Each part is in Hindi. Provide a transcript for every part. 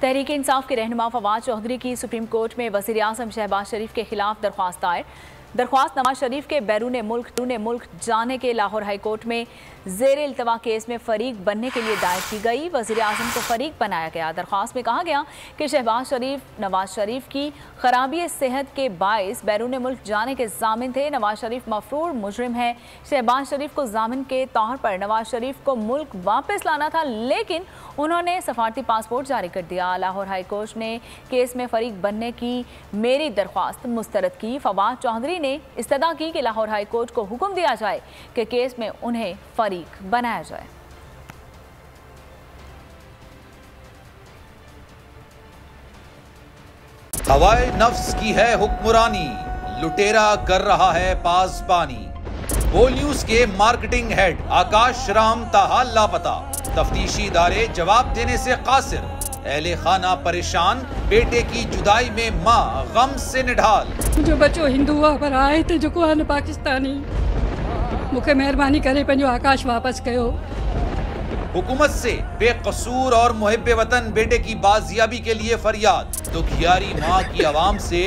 तहरीक इंसाफ के रहनुमा फवाद चौधरी की सुप्रीम कोर्ट में वज़ीर आज़म शहबाज शरीफ के खिलाफ दरख्वास्त दायर। दरख्वास्त नवाज शरीफ के बैरून मुल्क जाने के लाहौर हाई कोर्ट में ज़ेर इल्तवा केस में फ़रीक बनने के लिए दायर की गई। वज़ीर आज़म को फ़रीक बनाया गया। दरख्वास्त में कहा गया कि शहबाज शरीफ नवाज शरीफ की खराबी सेहत के बायस बैरून मुल्क जाने के ज़ामिन थे। नवाज शरीफ मफरूर मुजरिम है। शहबाज शरीफ को ज़ामिन के तौर पर नवाज शरीफ को मुल्क वापस लाना था, लेकिन उन्होंने सफारती पासपोर्ट जारी कर दिया। लाहौर हाई कोर्ट ने केस में फ़रीक बनने की मेरी दरख्वास्त मुस्तरद की। फवाद चौधरी ने इस्तदा की कि लाहौर हाई कोर्ट को हुक्म दिया जाए कि केस में उन्हें फरीक बनाया जाए। हवाए नफ्स की है हुक्मरानी, लुटेरा कर रहा है पासबानी। बोल न्यूज के मार्केटिंग हेड आकाश राम ताहाल लापता, तफ्तीशी इदारे जवाब देने से कासिर। अहले खाना परेशान, बेटे की जुदाई में माँ गम से निढाल। जो बच्चो हिंदू पर आए थे जो आन पाकिस्तानी, मुझे मेहरबानी करे पंहिंजो आकाश वापस कयो। हुकूमत से बेकसूर और मुहिब्बे वतन बेटे की बाजियाबी के लिए फरियाद। दुखियारी माँ की आवाम से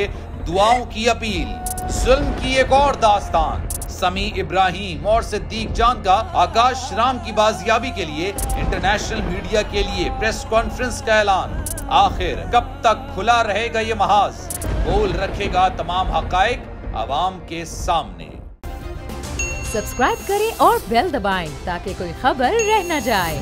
दुआओं की अपील। जुल्म की एक और दास्तान। समी इब्राहिम और सिद्दीक जान का आकाश राम की बाजियाबी के लिए इंटरनेशनल मीडिया के लिए प्रेस कॉन्फ्रेंस का ऐलान। आखिर कब तक खुला रहेगा ये महाज? बोल रखेगा तमाम हकायक आवाम के सामने। सब्सक्राइब करें और बेल दबाएं ताकि कोई खबर रह न जाए।